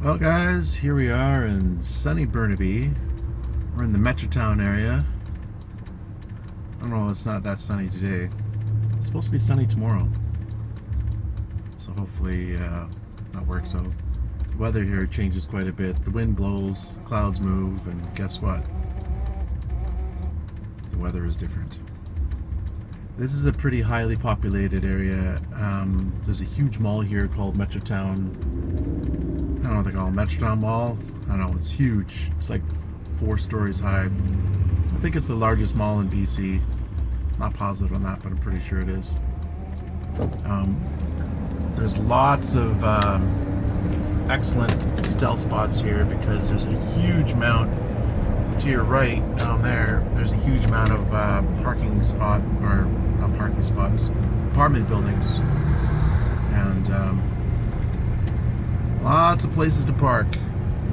Well, guys, here we are in sunny Burnaby. We're in the Metrotown area. I don't know, it's not that sunny today. It's supposed to be sunny tomorrow. So hopefully that works out. The weather here changes quite a bit. The wind blows, clouds move, and guess what? The weather is different. This is a pretty highly populated area. There's a huge mall here called Metrotown. I don't know what they call it, Metrotown Mall. I don't know, it's huge. It's like 4 stories high. I think it's the largest mall in BC. Not positive on that, but I'm pretty sure it is. Um, there's lots of excellent stealth spots here because there's a huge amount to your right down there. There's a huge amount of parking spot, or not parking spots, apartment buildings, and lots of places to park.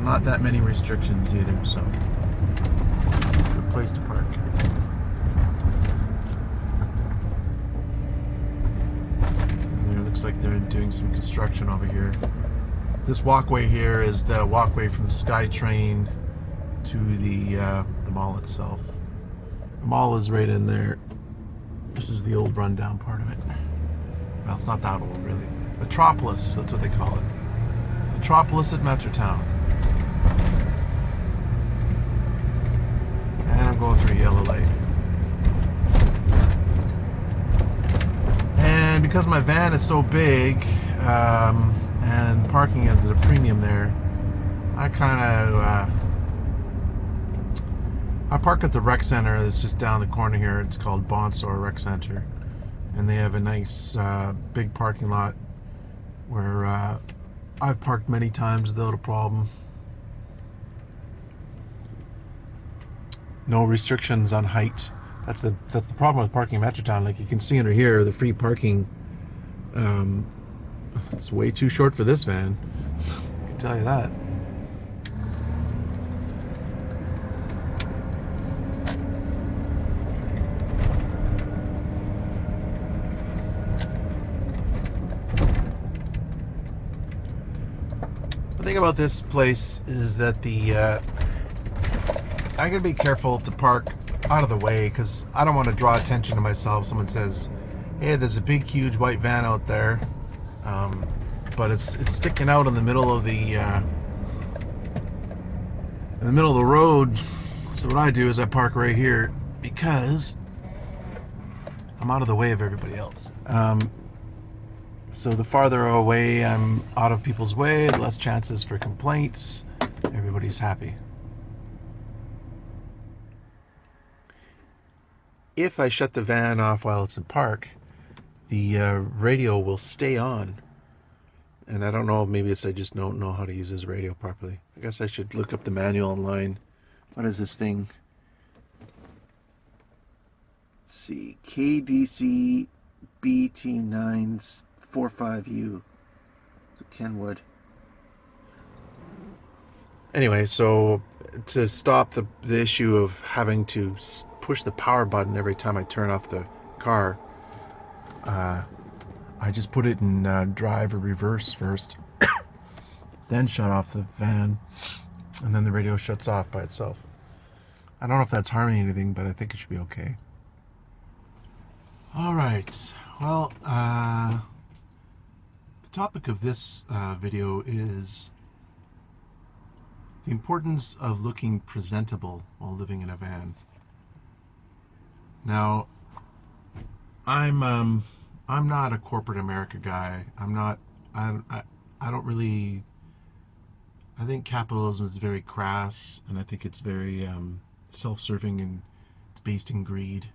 Not that many restrictions either, so good place to park. Looks like they're doing some construction over here. This walkway here is the walkway from the SkyTrain to the mall itself. The mall is right in there. This is the old rundown part of it. Well, it's not that old, really. Metropolis, that's what they call it. Metropolis at Metrotown. And I'm going through a yellow light. And because my van is so big, and parking is at a premium there, I park at the rec center that's just down the corner here. It's called Bonsor Rec Center, and they have a nice big parking lot where I've parked many times without a problem. No restrictions on height. That's the problem with parking in Metrotown. Like you can see under here, the free parking. It's way too short for this van. I can tell you that. The thing about this place is that I gotta be careful to park out of the way because I don't want to draw attention to myself. Someone says, "Hey, there's a big, huge white van out there," but it's sticking out in the middle of the road. So what I do is I park right here because I'm out of the way of everybody else. So the farther away I'm out of people's way, the less chances for complaints. Everybody's happy. If I shut the van off while it's in park, the radio will stay on. And I don't know, maybe it's I just don't know how to use this radio properly. I guess I should look up the manual online. What is this thing? Let's see. KDC BT945U. It's a Kenwood. Anyway, so to stop the issue of having to push the power button every time I turn off the car, I just put it in drive or reverse first, then shut off the van, and then the radio shuts off by itself. I don't know if that's harming anything, but I think it should be okay. All right. Well, the topic of this video is the importance of looking presentable while living in a van. Now, I'm not a corporate America guy. I don't really. I think capitalism is very crass, and I think it's very self-serving and it's based in greed.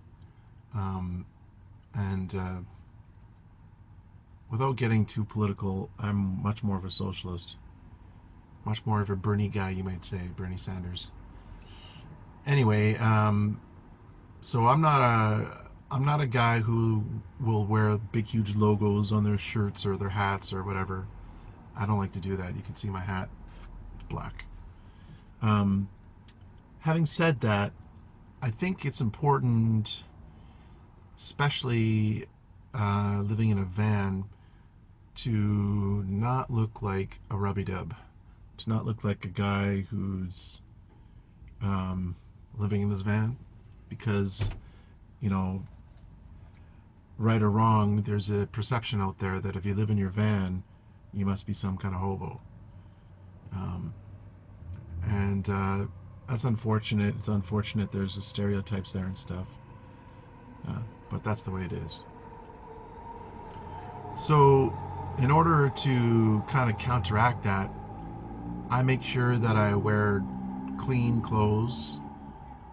And without getting too political, I'm much more of a socialist, much more of a Bernie guy, you might say, Bernie Sanders. Anyway, so I'm not a guy who will wear big, huge logos on their shirts or their hats or whatever. I don't like to do that. You can see my hat, it's black. Um, Having said that, I think it's important, especially living in a van, to not look like a rubby dub, to not look like a guy who's living in his van, because, you know, right or wrong, there's a perception out there that if you live in your van, you must be some kind of hobo. Um, and that's unfortunate. It's unfortunate there's stereotypes there and stuff. But that's the way it is. So, in order to kind of counteract that, I make sure that I wear clean clothes.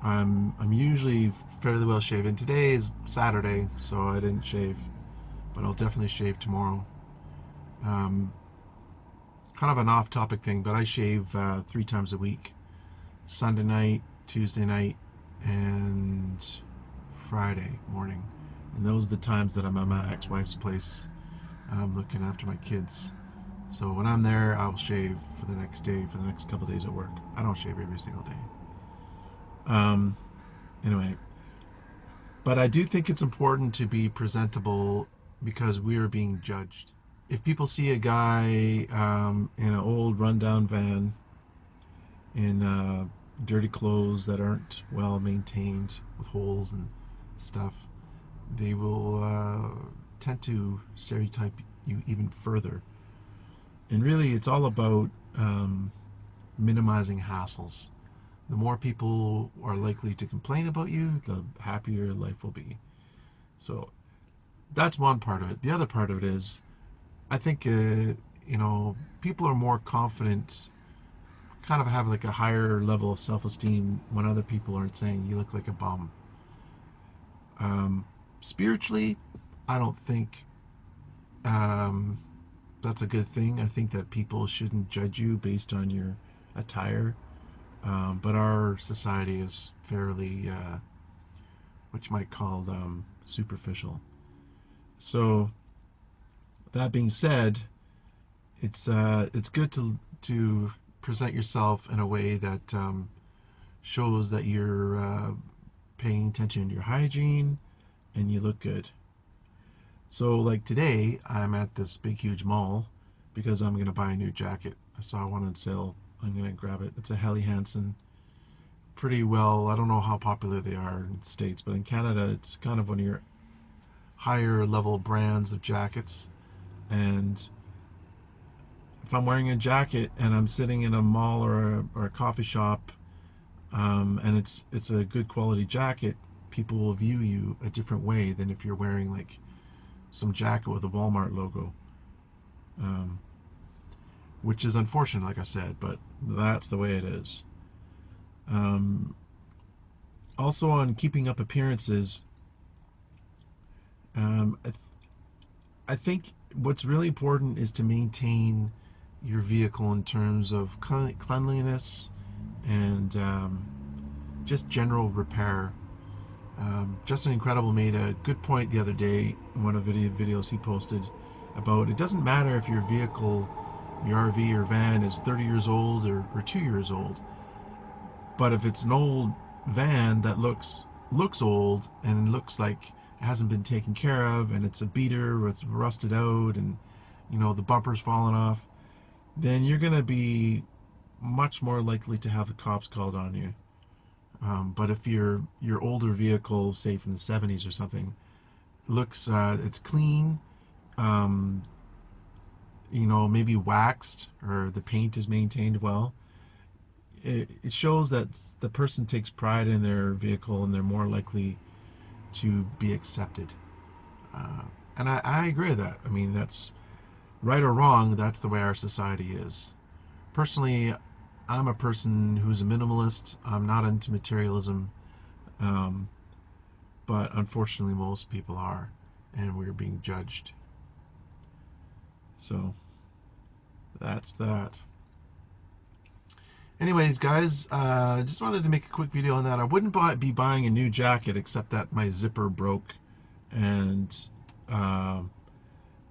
I'm usually fairly well shaven. Today is Saturday, so I didn't shave, but I'll definitely shave tomorrow. Um, Kind of an off-topic thing, but I shave 3 times a week: Sunday night, Tuesday night, and Friday morning. And those are the times that I'm at my ex-wife's place, looking after my kids. So when I'm there, I'll shave for the next day, for the next couple of days at work. I don't shave every single day. Um, anyway, but I do think it's important to be presentable because we are being judged. If people see a guy in an old rundown van in dirty clothes that aren't well maintained with holes and stuff, they will tend to stereotype you even further. And really, it's all about minimizing hassles. The more people are likely to complain about you, the happier life will be. So that's one part of it. The other part of it is, I think, people are more confident, kind of have like a higher level of self-esteem when other people aren't saying you look like a bum. Spiritually, I don't think that's a good thing. I think that people shouldn't judge you based on your attire. But our society is fairly, what you might call, superficial. So that being said, it's good to present yourself in a way that shows that you're paying attention to your hygiene and you look good. So like today, I'm at this big huge mall because I'm gonna buy a new jacket. I saw one on sale. I'm gonna grab it. It's a Helly Hansen. Pretty well. I don't know how popular they are in the States, but in Canada, it's kind of one of your higher level brands of jackets. And if I'm wearing a jacket and I'm sitting in a mall or a coffee shop, and it's a good quality jacket, people will view you a different way than if you're wearing like some jacket with a Walmart logo, which is unfortunate, like I said, but that's the way it is. Also, on keeping up appearances, I think what's really important is to maintain your vehicle in terms of cleanliness and just general repair. Justin Incredible made a good point the other day in one of the videos he posted about it doesn't matter if your vehicle, your RV or van is 30 years old or 2 years old, but if it's an old van that looks old and looks like it hasn't been taken care of and it's a beater or it's rusted out and the bumper's fallen off, then you're going to be much more likely to have the cops called on you. But if your older vehicle, say from the 70s or something, looks it's clean, maybe waxed or the paint is maintained well, it shows that the person takes pride in their vehicle and they're more likely to be accepted. And I agree with that. I mean, that's right or wrong, that's the way our society is. Personally, I'm a person who's a minimalist. I'm not into materialism. But unfortunately, most people are. And we're being judged. So, that's that. Anyways, guys, just wanted to make a quick video on that. I wouldn't be buying a new jacket except that my zipper broke. And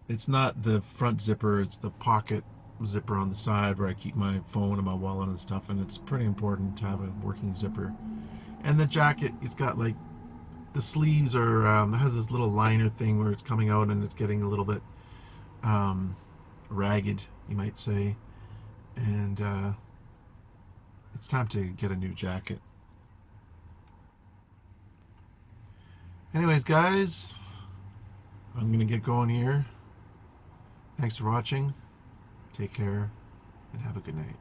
it's not the front zipper, it's the pocket zipper on the side where I keep my phone and my wallet and stuff, and it's pretty important to have a working zipper. And the jacket, it's got like the sleeves are it has this little liner thing where it's coming out and it's getting a little bit ragged, you might say. and it's time to get a new jacket. Anyways, guys, I'm gonna get going here. Thanks for watching. Take care and have a good night.